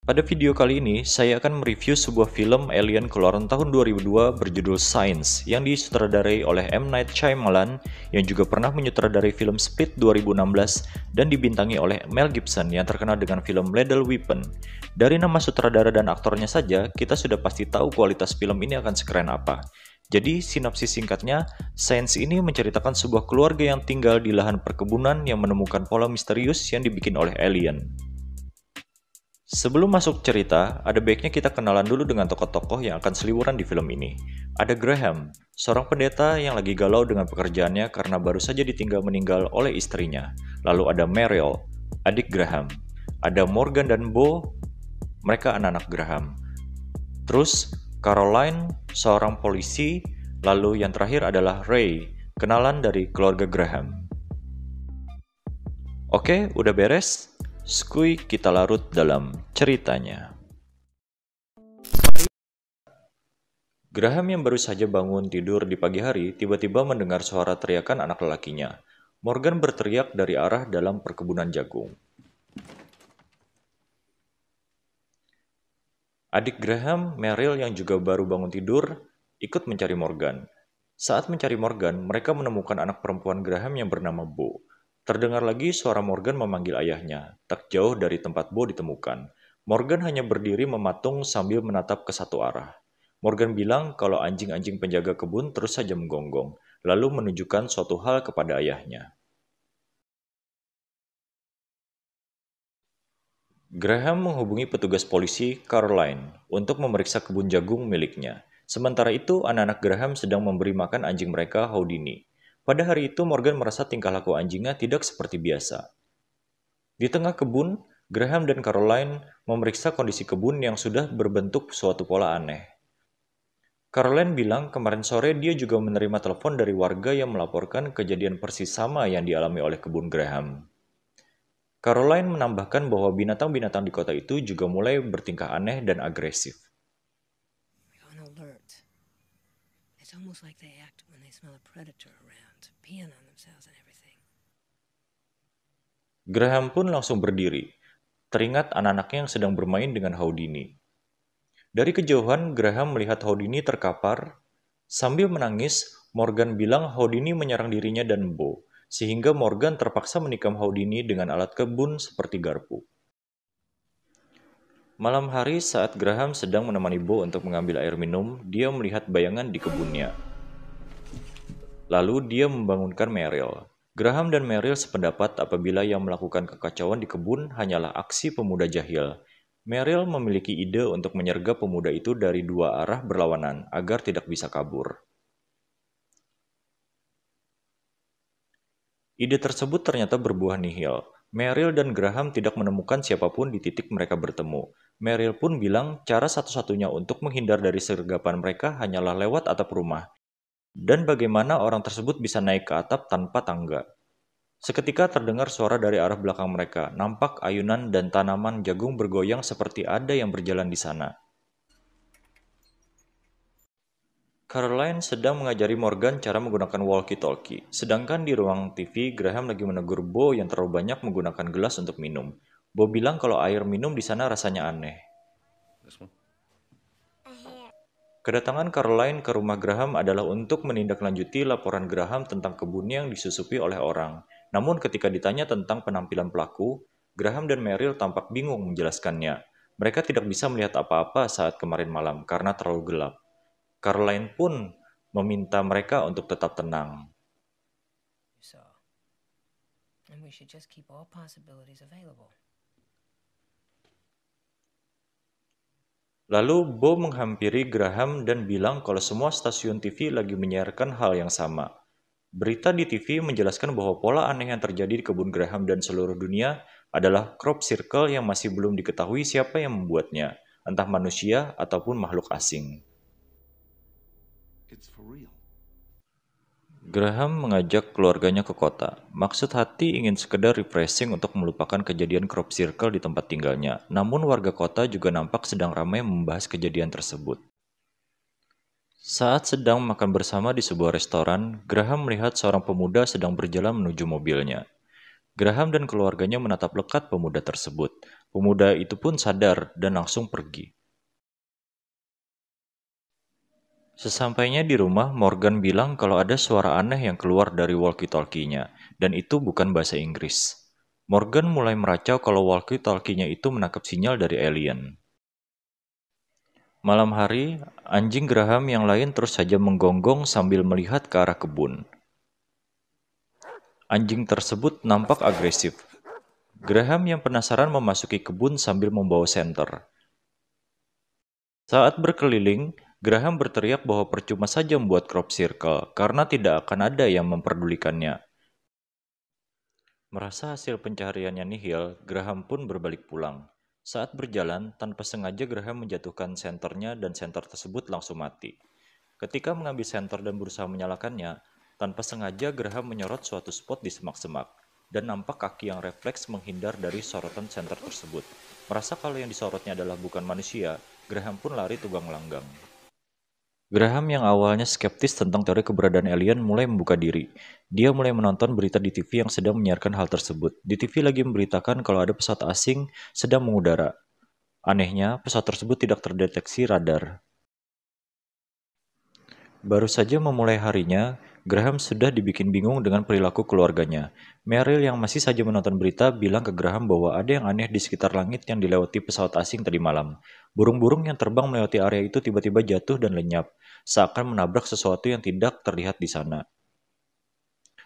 Pada video kali ini, saya akan mereview sebuah film alien keluaran tahun 2002 berjudul Signs yang disutradarai oleh M. Night Shyamalan yang juga pernah menyutradarai film Split 2016 dan dibintangi oleh Mel Gibson yang terkenal dengan film Lethal Weapon. Dari nama sutradara dan aktornya saja, kita sudah pasti tahu kualitas film ini akan sekeren apa. Jadi, sinopsis singkatnya, Signs ini menceritakan sebuah keluarga yang tinggal di lahan perkebunan yang menemukan pola misterius yang dibikin oleh alien. Sebelum masuk cerita, ada baiknya kita kenalan dulu dengan tokoh-tokoh yang akan seliburan di film ini. Ada Graham, seorang pendeta yang lagi galau dengan pekerjaannya karena baru saja ditinggal meninggal oleh istrinya. Lalu ada Meryl, adik Graham. Ada Morgan dan Bo, mereka anak-anak Graham. Terus, Caroline, seorang polisi. Lalu yang terakhir adalah Ray, kenalan dari keluarga Graham. Oke, udah beres? Skuy kita larut dalam ceritanya. Graham yang baru saja bangun tidur di pagi hari tiba-tiba mendengar suara teriakan anak lelakinya. Morgan berteriak dari arah dalam perkebunan jagung. Adik Graham, Meryl yang juga baru bangun tidur, ikut mencari Morgan. Saat mencari Morgan, mereka menemukan anak perempuan Graham yang bernama Bo. Terdengar lagi suara Morgan memanggil ayahnya, tak jauh dari tempat Bo ditemukan. Morgan hanya berdiri mematung sambil menatap ke satu arah. Morgan bilang kalau anjing-anjing penjaga kebun terus saja menggonggong, lalu menunjukkan suatu hal kepada ayahnya. Graham menghubungi petugas polisi Caroline untuk memeriksa kebun jagung miliknya. Sementara itu, anak-anak Graham sedang memberi makan anjing mereka, Houdini. Pada hari itu, Morgan merasa tingkah laku anjingnya tidak seperti biasa. Di tengah kebun, Graham dan Caroline memeriksa kondisi kebun yang sudah berbentuk suatu pola aneh. Caroline bilang kemarin sore dia juga menerima telepon dari warga yang melaporkan kejadian persis sama yang dialami oleh kebun Graham. Caroline menambahkan bahwa binatang-binatang di kota itu juga mulai bertingkah aneh dan agresif. Graham pun langsung berdiri, teringat anak-anaknya yang sedang bermain dengan Houdini. Dari kejauhan, Graham melihat Houdini terkapar. Sambil menangis, Morgan bilang Houdini menyerang dirinya dan Bo, sehingga Morgan terpaksa menikam Houdini dengan alat kebun seperti garpu. Malam hari saat Graham sedang menemani Bo untuk mengambil air minum, dia melihat bayangan di kebunnya. Lalu dia membangunkan Meryl. Graham dan Meryl sependapat apabila yang melakukan kekacauan di kebun hanyalah aksi pemuda jahil. Meryl memiliki ide untuk menyergap pemuda itu dari dua arah berlawanan agar tidak bisa kabur. Ide tersebut ternyata berbuah nihil. Meryl dan Graham tidak menemukan siapapun di titik mereka bertemu. Meryl pun bilang cara satu-satunya untuk menghindar dari sergapan mereka hanyalah lewat atap rumah. Dan bagaimana orang tersebut bisa naik ke atap tanpa tangga. Seketika terdengar suara dari arah belakang mereka. Nampak ayunan dan tanaman jagung bergoyang seperti ada yang berjalan di sana. Caroline sedang mengajari Morgan cara menggunakan walkie-talkie. Sedangkan di ruang TV, Graham lagi menegur Bo yang terlalu banyak menggunakan gelas untuk minum. Bo bilang kalau air minum di sana rasanya aneh. Kedatangan Caroline ke rumah Graham adalah untuk menindaklanjuti laporan Graham tentang kebun yang disusupi oleh orang. Namun ketika ditanya tentang penampilan pelaku, Graham dan Meryl tampak bingung menjelaskannya. Mereka tidak bisa melihat apa-apa saat kemarin malam karena terlalu gelap. Caroline pun meminta mereka untuk tetap tenang. Lalu Bo menghampiri Graham dan bilang kalau semua stasiun TV lagi menyiarkan hal yang sama. Berita di TV menjelaskan bahwa pola aneh yang terjadi di kebun Graham dan seluruh dunia adalah crop circle yang masih belum diketahui siapa yang membuatnya, entah manusia ataupun makhluk asing. Graham mengajak keluarganya ke kota. Maksud hati ingin sekedar refreshing untuk melupakan kejadian crop circle di tempat tinggalnya. Namun warga kota juga nampak sedang ramai membahas kejadian tersebut. Saat sedang makan bersama di sebuah restoran, Graham melihat seorang pemuda sedang berjalan menuju mobilnya. Graham dan keluarganya menatap lekat pemuda tersebut. Pemuda itu pun sadar dan langsung pergi. Sesampainya di rumah, Morgan bilang kalau ada suara aneh yang keluar dari walkie-talkie-nya, dan itu bukan bahasa Inggris. Morgan mulai meracau kalau walkie-talkie-nya itu menangkap sinyal dari alien. Malam hari, anjing Graham yang lain terus saja menggonggong sambil melihat ke arah kebun. Anjing tersebut nampak agresif. Graham yang penasaran memasuki kebun sambil membawa senter. Saat berkeliling, Graham berteriak bahwa percuma saja membuat crop circle karena tidak akan ada yang memperdulikannya. Merasa hasil pencariannya nihil, Graham pun berbalik pulang. Saat berjalan, tanpa sengaja Graham menjatuhkan senternya dan senter tersebut langsung mati. Ketika mengambil senter dan berusaha menyalakannya, tanpa sengaja Graham menyorot suatu spot di semak-semak, dan nampak kaki yang refleks menghindar dari sorotan senter tersebut. Merasa kalau yang disorotnya adalah bukan manusia, Graham pun lari tunggang-langgang. Graham yang awalnya skeptis tentang teori keberadaan alien mulai membuka diri. Dia mulai menonton berita di TV yang sedang menyiarkan hal tersebut. Di TV lagi memberitakan kalau ada pesawat asing sedang mengudara. Anehnya, pesawat tersebut tidak terdeteksi radar. Baru saja memulai harinya, Graham sudah dibikin bingung dengan perilaku keluarganya. Meryl yang masih saja menonton berita bilang ke Graham bahwa ada yang aneh di sekitar langit yang dilewati pesawat asing tadi malam. Burung-burung yang terbang melewati area itu tiba-tiba jatuh dan lenyap, seakan menabrak sesuatu yang tidak terlihat di sana.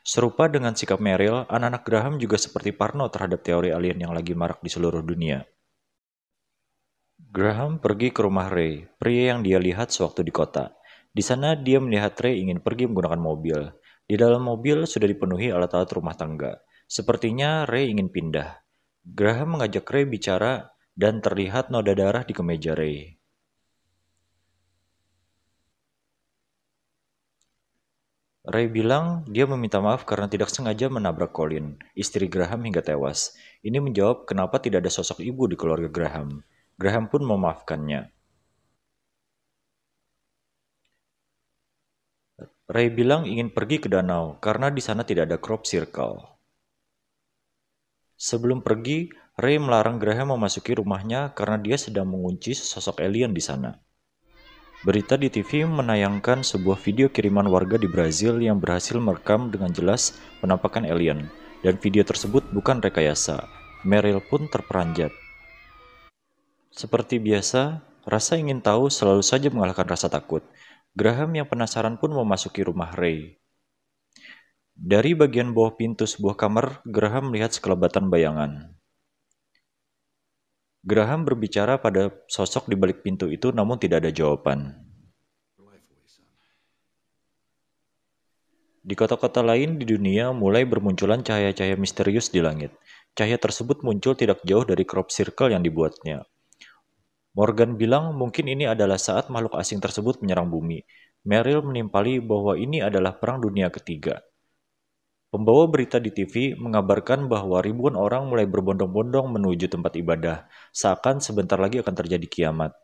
Serupa dengan sikap Meryl, anak-anak Graham juga seperti parno terhadap teori alien yang lagi marak di seluruh dunia. Graham pergi ke rumah Ray, pria yang dia lihat sewaktu di kota. Di sana dia melihat Ray ingin pergi menggunakan mobil. Di dalam mobil sudah dipenuhi alat-alat rumah tangga. Sepertinya Ray ingin pindah. Graham mengajak Ray bicara dan terlihat noda darah di kemeja Ray. Ray bilang dia meminta maaf karena tidak sengaja menabrak Colin, istri Graham hingga tewas. Ini menjawab kenapa tidak ada sosok ibu di keluarga Graham. Graham pun memaafkannya. Ray bilang ingin pergi ke danau karena di sana tidak ada crop circle. Sebelum pergi, Ray melarang Graham memasuki rumahnya karena dia sedang mengunci sosok alien di sana. Berita di TV menayangkan sebuah video kiriman warga di Brazil yang berhasil merekam dengan jelas penampakan alien, dan video tersebut bukan rekayasa. Meryl pun terperanjat. Seperti biasa, rasa ingin tahu selalu saja mengalahkan rasa takut. Graham yang penasaran pun memasuki rumah Ray. Dari bagian bawah pintu sebuah kamar, Graham melihat sekelebatan bayangan. Graham berbicara pada sosok di balik pintu itu namun tidak ada jawaban. Di kota-kota lain di dunia mulai bermunculan cahaya-cahaya misterius di langit. Cahaya tersebut muncul tidak jauh dari crop circle yang dibuatnya. Morgan bilang mungkin ini adalah saat makhluk asing tersebut menyerang bumi. Meryl menimpali bahwa ini adalah Perang Dunia Ketiga. Pembawa berita di TV mengabarkan bahwa ribuan orang mulai berbondong-bondong menuju tempat ibadah, seakan sebentar lagi akan terjadi kiamat.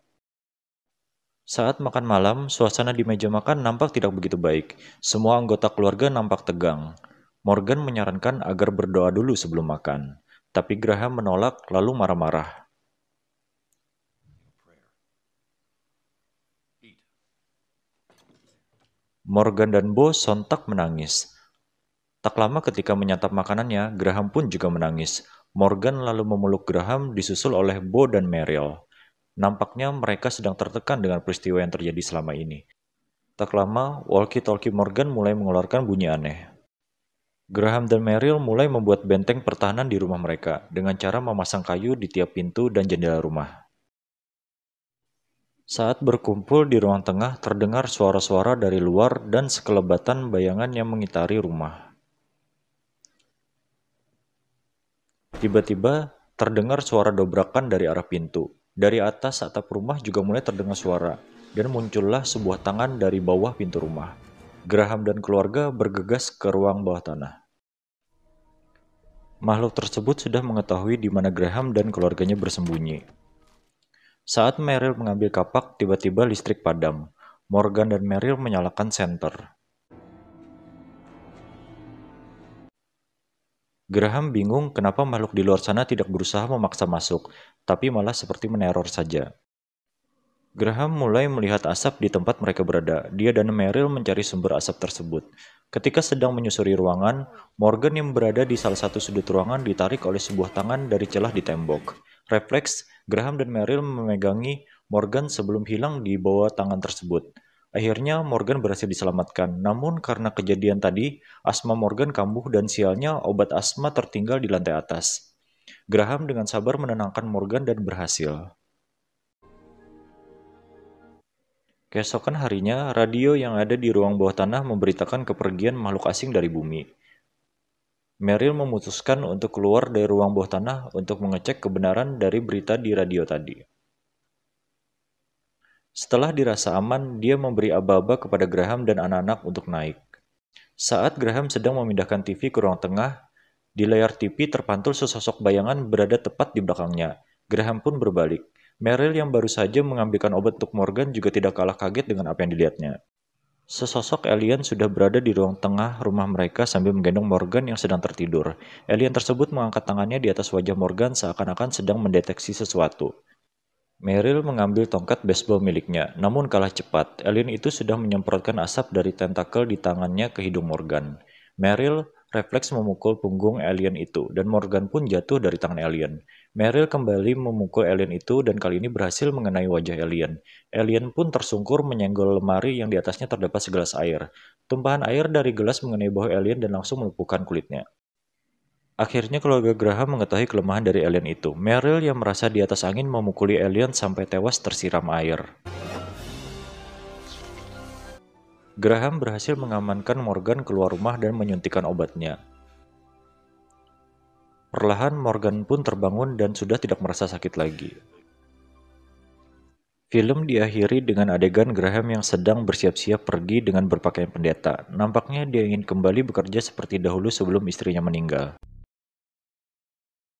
Saat makan malam, suasana di meja makan nampak tidak begitu baik. Semua anggota keluarga nampak tegang. Morgan menyarankan agar berdoa dulu sebelum makan, tapi Graham menolak lalu marah-marah. Morgan dan Bo sontak menangis. Tak lama ketika menyantap makanannya, Graham pun juga menangis. Morgan lalu memeluk Graham disusul oleh Bo dan Meryl. Nampaknya mereka sedang tertekan dengan peristiwa yang terjadi selama ini. Tak lama, walkie-talkie Morgan mulai mengeluarkan bunyi aneh. Graham dan Meryl mulai membuat benteng pertahanan di rumah mereka dengan cara memasang kayu di tiap pintu dan jendela rumah. Saat berkumpul di ruang tengah, terdengar suara-suara dari luar dan sekelebatan bayangan yang mengitari rumah. Tiba-tiba, terdengar suara dobrakan dari arah pintu. Dari atas atap rumah juga mulai terdengar suara, dan muncullah sebuah tangan dari bawah pintu rumah. Graham dan keluarga bergegas ke ruang bawah tanah. Makhluk tersebut sudah mengetahui di mana Graham dan keluarganya bersembunyi. Saat Meryl mengambil kapak, tiba-tiba listrik padam. Morgan dan Meryl menyalakan senter. Graham bingung kenapa makhluk di luar sana tidak berusaha memaksa masuk, tapi malah seperti meneror saja. Graham mulai melihat asap di tempat mereka berada. Dia dan Meryl mencari sumber asap tersebut. Ketika sedang menyusuri ruangan, Morgan yang berada di salah satu sudut ruangan ditarik oleh sebuah tangan dari celah di tembok. Refleks, Graham dan Meryl memegangi Morgan sebelum hilang di bawah tangan tersebut. Akhirnya Morgan berhasil diselamatkan, namun karena kejadian tadi, asma Morgan kambuh dan sialnya obat asma tertinggal di lantai atas. Graham dengan sabar menenangkan Morgan dan berhasil. Keesokan harinya, radio yang ada di ruang bawah tanah memberitakan kepergian makhluk asing dari bumi. Meryl memutuskan untuk keluar dari ruang bawah tanah untuk mengecek kebenaran dari berita di radio tadi. Setelah dirasa aman, dia memberi aba-aba kepada Graham dan anak-anak untuk naik. Saat Graham sedang memindahkan TV ke ruang tengah, di layar TV terpantul sesosok bayangan berada tepat di belakangnya. Graham pun berbalik. Meryl yang baru saja mengambilkan obat untuk Morgan juga tidak kalah kaget dengan apa yang dilihatnya. Sesosok alien sudah berada di ruang tengah rumah mereka sambil menggendong Morgan yang sedang tertidur. Alien tersebut mengangkat tangannya di atas wajah Morgan seakan-akan sedang mendeteksi sesuatu. Meryl mengambil tongkat baseball miliknya, namun kalah cepat. Alien itu sudah menyemprotkan asap dari tentakel di tangannya ke hidung Morgan. Meryl refleks memukul punggung alien itu, dan Morgan pun jatuh dari tangan alien. Meryl kembali memukul alien itu dan kali ini berhasil mengenai wajah alien. Alien pun tersungkur menyenggol lemari yang di atasnya terdapat segelas air. Tumpahan air dari gelas mengenai bahu alien dan langsung melumpuhkan kulitnya. Akhirnya keluarga Graham mengetahui kelemahan dari alien itu. Meryl yang merasa di atas angin memukuli alien sampai tewas tersiram air. Graham berhasil mengamankan Morgan keluar rumah dan menyuntikkan obatnya. Perlahan Morgan pun terbangun dan sudah tidak merasa sakit lagi. Film diakhiri dengan adegan Graham yang sedang bersiap-siap pergi dengan berpakaian pendeta. Nampaknya dia ingin kembali bekerja seperti dahulu sebelum istrinya meninggal.